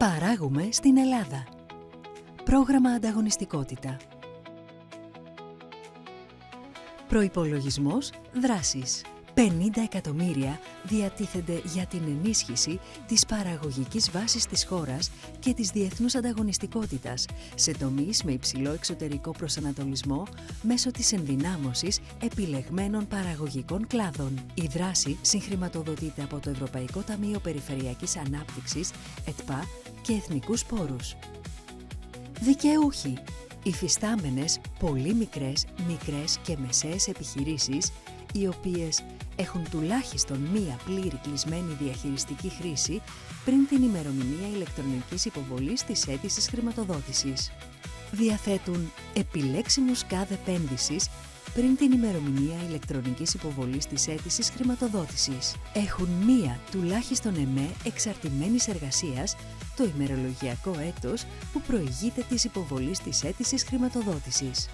Παράγουμε στην Ελλάδα. Πρόγραμμα ανταγωνιστικότητα. Προϋπολογισμός δράσης. 50 εκατομμύρια διατίθενται για την ενίσχυση της παραγωγικής βάσης της χώρας και της διεθνούς ανταγωνιστικότητας σε τομείς με υψηλό εξωτερικό προσανατολισμό μέσω της ενδυνάμωσης επιλεγμένων παραγωγικών κλάδων. Η δράση συγχρηματοδοτείται από το Ευρωπαϊκό Ταμείο Περιφερειακής Ανάπτυξης, ΕΤΠΑ και εθνικούς πόρους. Δικαιούχοι. Υφιστάμενες πολύ μικρές και μεσαίες επιχειρήσεις, οι οποίες έχουν τουλάχιστον μία πλήρη κλεισμένη διαχειριστική χρήση πριν την ημερομηνία ηλεκτρονικής υποβολής της αίτησης χρηματοδότησης. Διαθέτουν επιλέξιμους ΚΑΔ επένδυσης πριν την ημερομηνία ηλεκτρονικής υποβολής της αίτησης χρηματοδότησης. Έχουν μία τουλάχιστον ΕΜΕ εξαρτημένης εργασίας το ημερολογιακό έτος που προηγείται της υποβολής της αίτησης χρηματοδότησης.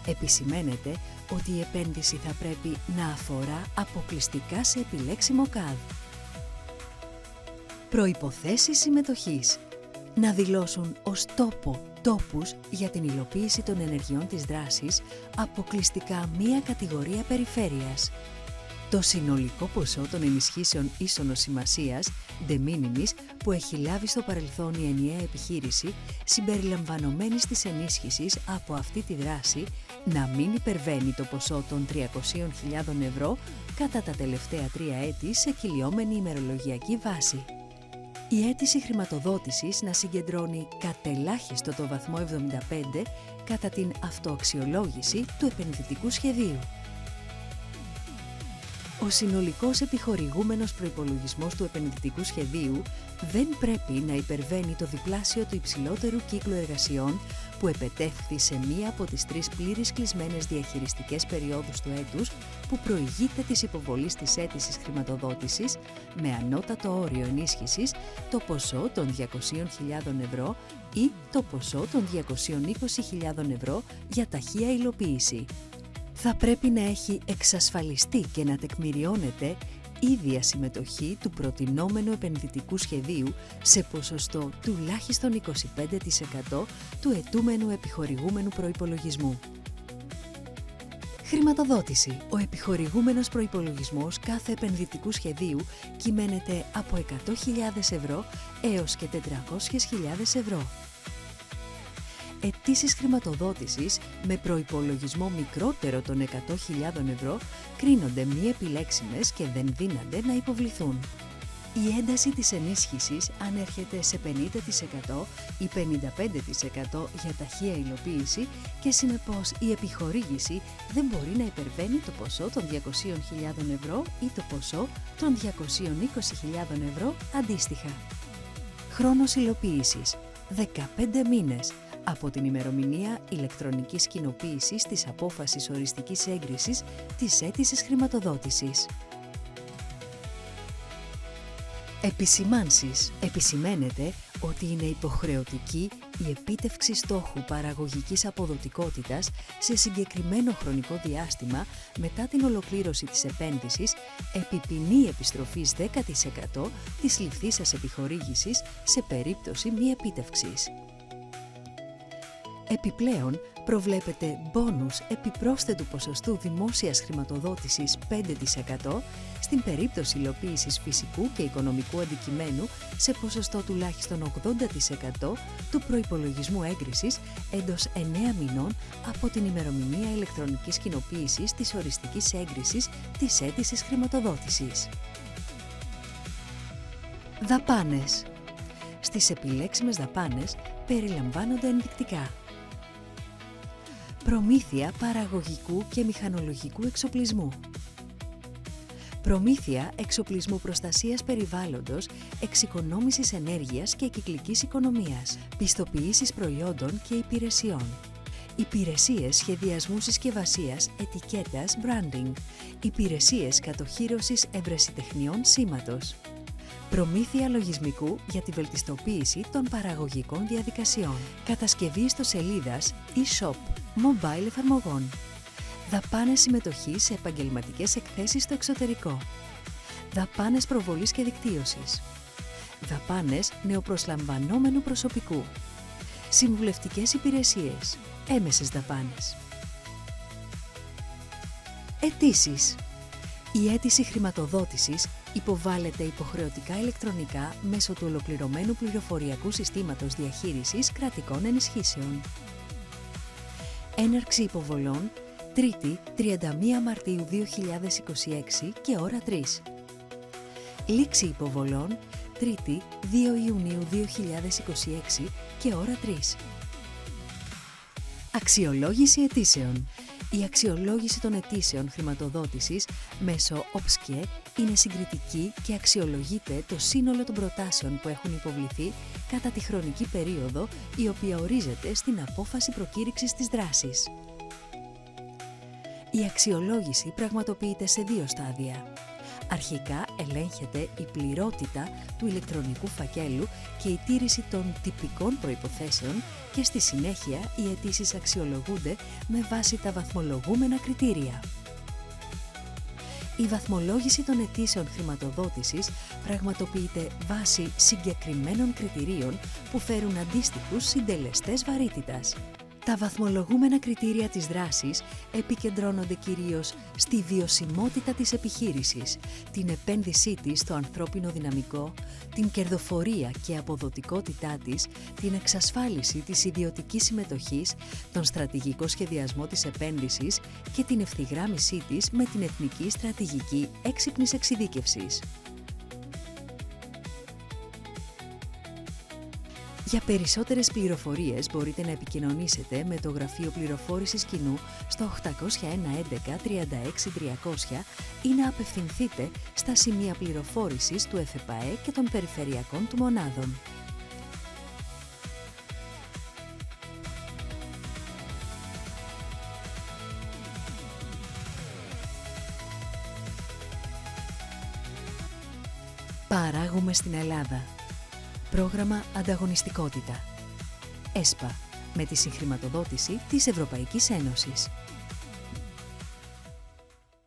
Επισημαίνεται ότι η επένδυση θα πρέπει να αφορά αποκλειστικά σε επιλέξιμο ΚΑΔ. Προϋποθέσεις συμμετοχής. Να δηλώσουν ως τόπους για την υλοποίηση των ενεργειών της δράσης αποκλειστικά μία κατηγορία περιφέρειας. Το συνολικό ποσό των ενισχύσεων ίσονος σημασίας, de minimis, που έχει λάβει στο παρελθόν η ενιαία επιχείρηση, συμπεριλαμβανομένης της ενίσχυσης από αυτή τη δράση, να μην υπερβαίνει το ποσό των 300.000 ευρώ κατά τα τελευταία 3 έτη σε κυλιόμενη ημερολογιακή βάση. Η αίτηση χρηματοδότησης να συγκεντρώνει κατελάχιστο το βαθμό 75 κατά την αυτοαξιολόγηση του επενδυτικού σχεδίου. Ο συνολικός επιχορηγούμενος προϋπολογισμός του επενδυτικού σχεδίου δεν πρέπει να υπερβαίνει το διπλάσιο του υψηλότερου κύκλου εργασιών που επετεύχθη σε μία από τις 3 πλήρεις κλεισμένες διαχειριστικές περιόδους του έτους που προηγείται της υποβολής της αίτησης χρηματοδότησης με ανώτατο όριο ενίσχυσης το ποσό των 200.000 ευρώ ή το ποσό των 220.000 ευρώ για ταχεία υλοποίηση. Θα πρέπει να έχει εξασφαλιστεί και να τεκμηριώνεται ίδια συμμετοχή του προτινόμενου επενδυτικού σχεδίου σε ποσοστό τουλάχιστον 25% του ετούμενου επιχορηγούμενου προϋπολογισμού. Χρηματοδότηση. Ο επιχορηγούμενος προϋπολογισμός κάθε επενδυτικού σχεδίου κυμαίνεται από 100.000 ευρώ έως και 400.000 ευρώ. Αιτήσεις χρηματοδότησης με προϋπολογισμό μικρότερο των 100.000 ευρώ κρίνονται μη επιλέξιμες και δεν δύνανται να υποβληθούν. Η ένταση της ενίσχυσης ανέρχεται σε 50% ή 55% για ταχεία υλοποίηση και συνεπώς η επιχορήγηση δεν μπορεί να υπερβαίνει το ποσό των 200.000 ευρώ ή το ποσό των 220.000 ευρώ αντίστοιχα. Χρόνος υλοποίησης 15 μήνες από την ημερομηνία ηλεκτρονικής κοινοποίησης της απόφασης οριστικής έγκρισης της αίτησης χρηματοδότησης. Επισημάνσεις. Επισημαίνεται ότι είναι υποχρεωτική η επίτευξη στόχου παραγωγικής αποδοτικότητας σε συγκεκριμένο χρονικό διάστημα μετά την ολοκλήρωση της επένδυσης επί ποινή επιστροφής 10% της ληφθήσας επιχορήγησης σε περίπτωση μη επίτευξης. Επιπλέον, προβλέπεται μπόνους επιπρόσθετου ποσοστού δημόσιας χρηματοδότησης 5% στην περίπτωση υλοποίησης φυσικού και οικονομικού αντικειμένου σε ποσοστό τουλάχιστον 80% του προϋπολογισμού έγκρισης εντός 9 μηνών από την ημερομηνία ηλεκτρονικής κοινοποίησης της οριστικής έγκρισης της αίτησης χρηματοδότησης. Δαπάνες. Στις επιλέξιμες δαπάνες περιλαμβάνονται ενδεικτικά. Προμήθεια παραγωγικού και μηχανολογικού εξοπλισμού. Προμήθεια εξοπλισμού προστασίας περιβάλλοντος, εξοικονόμησης ενέργειας και κυκλικής οικονομίας. Πιστοποιήσεις προϊόντων και υπηρεσιών. Υπηρεσίες σχεδιασμού συσκευασίας, ετικέτας, branding. Υπηρεσίες κατοχύρωσης ευρεσιτεχνιών σήματος. Προμήθεια λογισμικού για τη βελτιστοποίηση των παραγωγικών διαδικασιών. Κατασκευή ιστοσελίδας, e-shop, mobile εφαρμογών. Δαπάνες συμμετοχής σε επαγγελματικές εκθέσεις στο εξωτερικό. Δαπάνες προβολής και δικτύωσης. δαπάνες νεοπροσλαμβανόμενου προσωπικού, συμβουλευτικές υπηρεσίες, έμεσες δαπάνες. Αιτήσεις. Η αίτηση χρηματοδότησης υποβάλλεται υποχρεωτικά ηλεκτρονικά μέσω του ολοκληρωμένου πληροφοριακού συστήματος διαχείρισης κρατικών ενισχύσεων. Έναρξη υποβολών 3η 31 Μαρτίου 2026 και ώρα 3. Λήξη υποβολών 3η 2 Ιουνίου 2026 και ώρα 3. Αξιολόγηση αιτήσεων. Η αξιολόγηση των αιτήσεων χρηματοδότησης μέσω OPSCE είναι συγκριτική και αξιολογείται το σύνολο των προτάσεων που έχουν υποβληθεί κατά τη χρονική περίοδο η οποία ορίζεται στην απόφαση προκήρυξης της δράσης. Η αξιολόγηση πραγματοποιείται σε 2 στάδια. Αρχικά ελέγχεται η πληρότητα του ηλεκτρονικού φακέλου και η τήρηση των τυπικών προϋποθέσεων και στη συνέχεια οι αιτήσεις αξιολογούνται με βάση τα βαθμολογούμενα κριτήρια. Η βαθμολόγηση των αιτήσεων χρηματοδότησης πραγματοποιείται βάσει συγκεκριμένων κριτηρίων που φέρουν αντίστοιχους συντελεστές βαρύτητας. Τα βαθμολογούμενα κριτήρια της δράσης επικεντρώνονται κυρίως στη βιωσιμότητα της επιχείρησης, την επένδυσή της στο ανθρώπινο δυναμικό, την κερδοφορία και αποδοτικότητά της, την εξασφάλιση της ιδιωτικής συμμετοχής, τον στρατηγικό σχεδιασμό της επένδυσης και την ευθυγράμμισή της με την Εθνική Στρατηγική Έξυπνης Εξειδίκευσης. Για περισσότερες πληροφορίες μπορείτε να επικοινωνήσετε με το Γραφείο Πληροφόρησης Κοινού στο 801 11 36 300 ή να απευθυνθείτε στα σημεία πληροφόρησης του ΕΦΕΠΑΕ και των περιφερειακών του μονάδων. Παράγουμε στην Ελλάδα. Πρόγραμμα Ανταγωνιστικότητα. ΕΣΠΑ, με τη συγχρηματοδότηση της Ευρωπαϊκής Ένωσης.